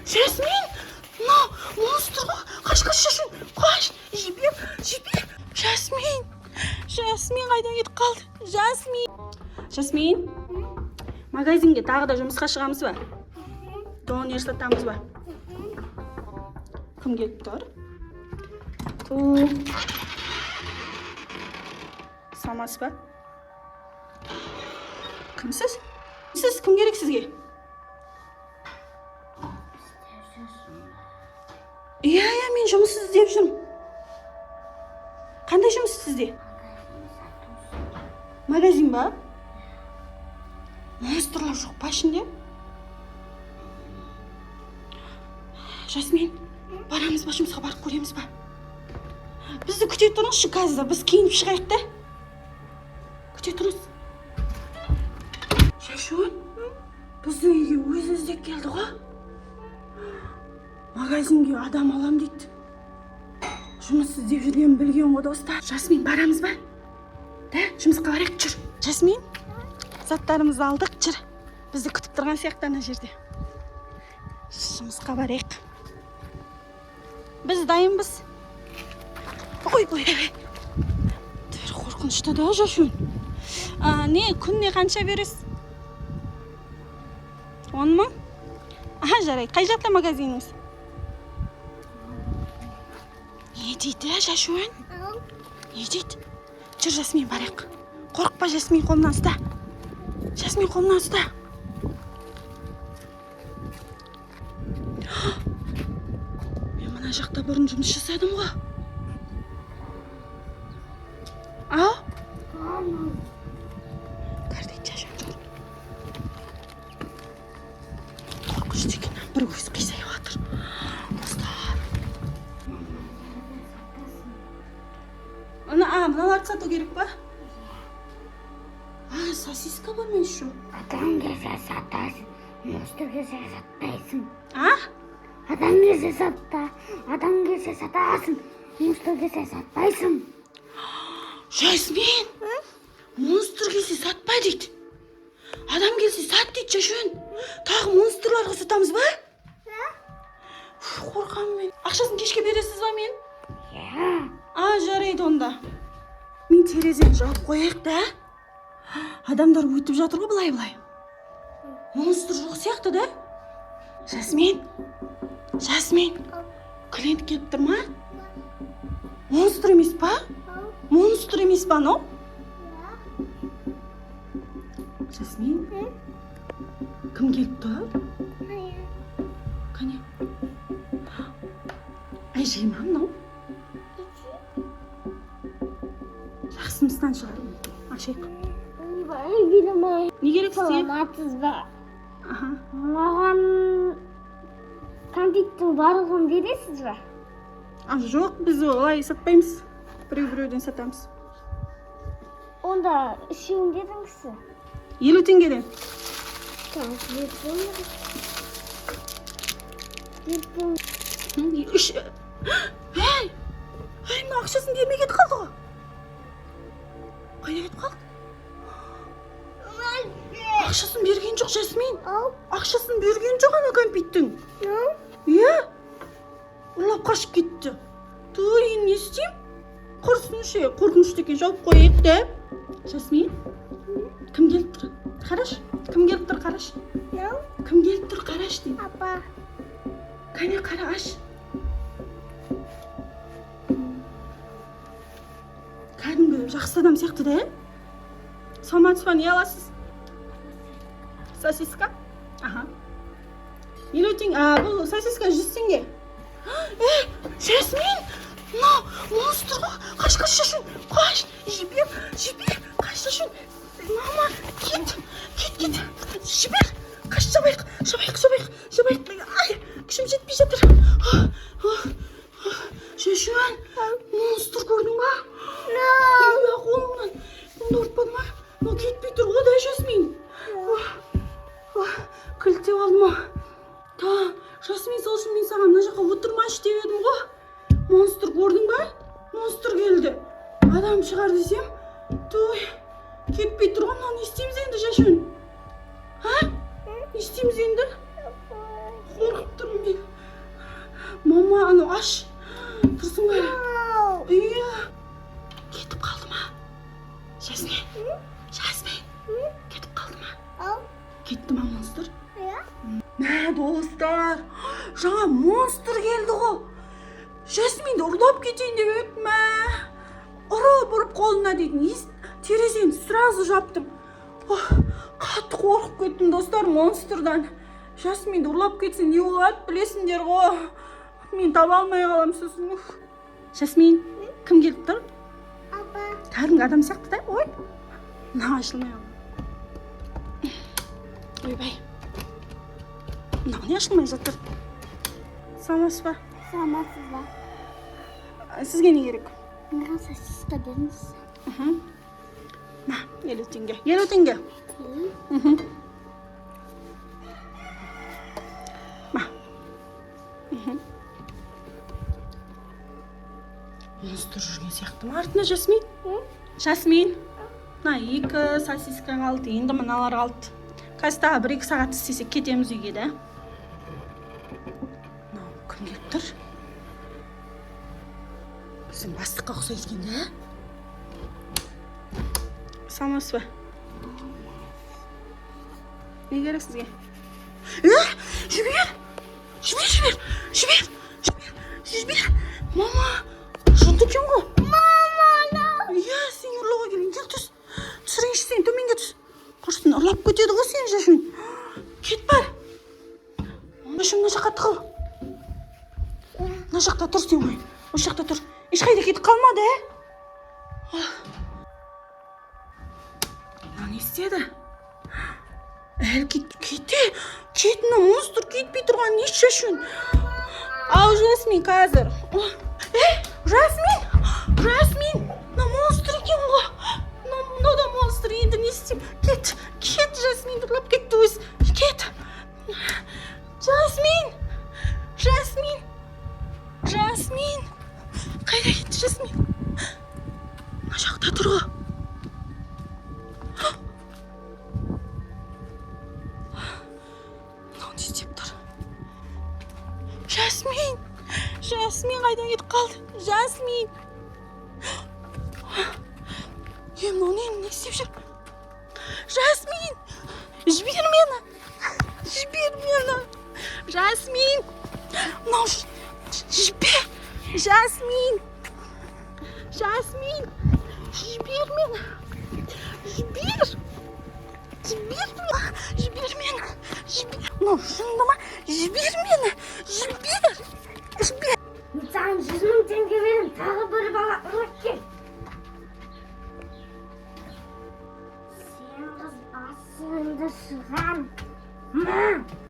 Жасмин! Мынау монстр ғой. Қаш, Жасмин. Қаш. Жібер. Жасмин қайдан кетіп қалды? Жасмин. Магазинге тағы да жұмысқа шығамыз ба? Донер сатамыз ба? Кім келіп тұр? Саламатсыз ба? Кімсіз? Сіз кім керек сізге? Иә, мен жұмыс іздеп жүрмін. Қандай жұмыс сізде? Магазин ба? Монстрлар жоқ па ішінде? Жасмин, барамыз ба, жұмысқа барып көреміз ба? Бізді күте тұрыңызшы қазір, біз киініп шығайық та. Күте тұрыңыз. Шашуын, біздің үйге өзі іздеп келді ғой. Магазинге адам алам дейді. Жұмыс іздеп жүрген білген ғой достар. Жасмин, барамыз ба? Да, жұмысқа барайық, жүр. Жасмин, заттарымызды алдық, жүр. Бізді күтіп тұрған сияқты ана жерде. Жұмысқа барайық. Біз дайынбыз. Ой. Төр қорқынышты да Жашун. Не, күнне қанша бересіз? 10 мың? Жарайды. Қай жақта магазиніңіз? Не дейді, Жашун? Не дейді? Жүр, Жасмин, барайық. Қорықпа, Жасмин, қолымнан ұста. Жасмин, қолымнан ұста. Мен мына жақта бұрын жұмыс жасадым ғой. Ау? Кардит, Жашун. Қорқынышты екен, бір көз қисайып жатыр. Достар. Мыналарды сату керек па? Сосиска бар мен еще. Адам келсе сатасың, монстр келсе сатпайсың. Адам келсе сатасың, монстр келсе сатпайсың. Жасмин, монстр келсе сатпа дейді. Адам келсе сат дейді, Жашун. Тағы монстрларға сатамыз ба? Қорқам мен. Ақшасын кешке бересіз ба мен? Жарайды онда. Мен терезені жауып қояйық да. Адамдар өтіп жатыр ғой былай. Монстр жоқ сияқты да? Жасмин, клиент келіп тұр ма? Монстр емес па? Монстр емес па, но? Жасмин, кім келіп тұр? Қане? Әжей ма, но? Жақсымыстан шығар. Ашайық. Не керек сізге? Саламатсыз ба? Маған кәмпиттің барлығын бересіз ба? Жоқ, біз олай сатпаймыз. Біреуден сатамыз. Онда үшеуін беріңізші. 50 теңгеден. Үш. Мына ақшасын бермей кетіп қалды ғой. Қайда кетіп қалды? Ақшасын берген жоқ, Жасмин. Ақшасын берген жоқ ана кәмпиттің. Иә? Ұрлап қашып кетті. Енді не істеймін? Құрсыншы, қорқынышты екен, жауып қойып та. Жасмин, кім келіп тұр? Қараш, кім келіп тұр, қараш. Кім келіп тұр, қараш дейін. Апа. Кәне, қараш. Кәдімгі жақсы адам сияқты да, саламатсыз ба, не аласыз? Сосиска? 50 теңге. Бұл сосиска 100 теңге. Жасмин, монстр ғой. Қаш, Жашун. Қаш, жібер. Қаш, Жашун. Мама, кет. Жібер. Қаш, жабайық. Ай, күшім жетпей жатыр. Жашун, монстр көрдің ба? Қолымнан. Оны ұртпады ма? Ол кетпей тұр ғой да, Жасмин. Кілттеп алды ма? Жасмин, сол үшін мен саған мына жаққа отырмашы деп едім ғой. Монстр көрдің ба? Монстр келді. Адам шығар десем, кетпей тұр ғой. Не істейміз енді, Жашун? Не істейміз енді? Қорқып тұрмын мен. Mama, аны аш. Тұрсын ба? Iya. Кетіп қалды ма? Жасмин. Кетіп қалды ма? Кетті ма монстр? Мә, достар. Жаңа монстр келді ғой. Жасминді ұрлап кетейін деп еді ма? Ұрып қолына дейтін. Терезені сразу жаптым. Қатты қорқып кеттім, достар, монстрдан. Жасминді ұрлап кетсе не болады, білесіңдер ғой. Мен таба алмай қалам сосын. Жасмин, кім келіп тұр? Апа. Кәдімгі адам сияқты да? Ой. Мына ашылмай қалды. Ойбай. Мынау не ашылмай жатыр? Саламатсыз ба? Саламатсыз ба? Сізге не керек? Маған сосиска беріңіз. На, 50 теңге. 50 теңге. Монстр жүрген сияқты ма артына, Жасмин? Жасмин. На, 2 сосиска қалды, енді мыналар қалды. Қазір тағы 1-2 сағат істесек кетеміз үйге да. Кім келіп тұр? Біздің бастыққа ұқсайды екен да? Саламатсыз ба? Не керек сізге? Жібер! Мама, жынды екен ғой? Иә, сен ұрлауға келген. Кел түс. Түсірейінші сен, төменге түс. Құрсын, ұрлап кетеді ғой сен, Жасмин. Кет бар. Машын мына жаққа тығыл. Мына жақта тұр сен ғой. Осы жақта тұр. Ешқайда кетіп қалмады, не істеді? Әлі кет, мына монстр кетпей тұрған не шашын? Ау, Жасмин, қазір. Жасмин, мына монстр екен ғой. Мына да монстр, енді не істейм? Кет, Жасмин, ұрлап кетті өз. Кет. Жасмин. Қайда кетті Жасмин? Мына жақта тұр ғой. Мынау не істеп тұр? Жасмин қайда кетіп қалды? Жасмин. Мынау не істеп жүр? Жасмин, жібер мені. Жасмин. Мынау жібер. Жасмин, жібер мені. Жібер мені. Мынау жынды ма? Жібер мені. Жібер. Мен саған 100 мың теңге берем, тағы бір бала ұрлап кел. Сен қыз басыңды шығар.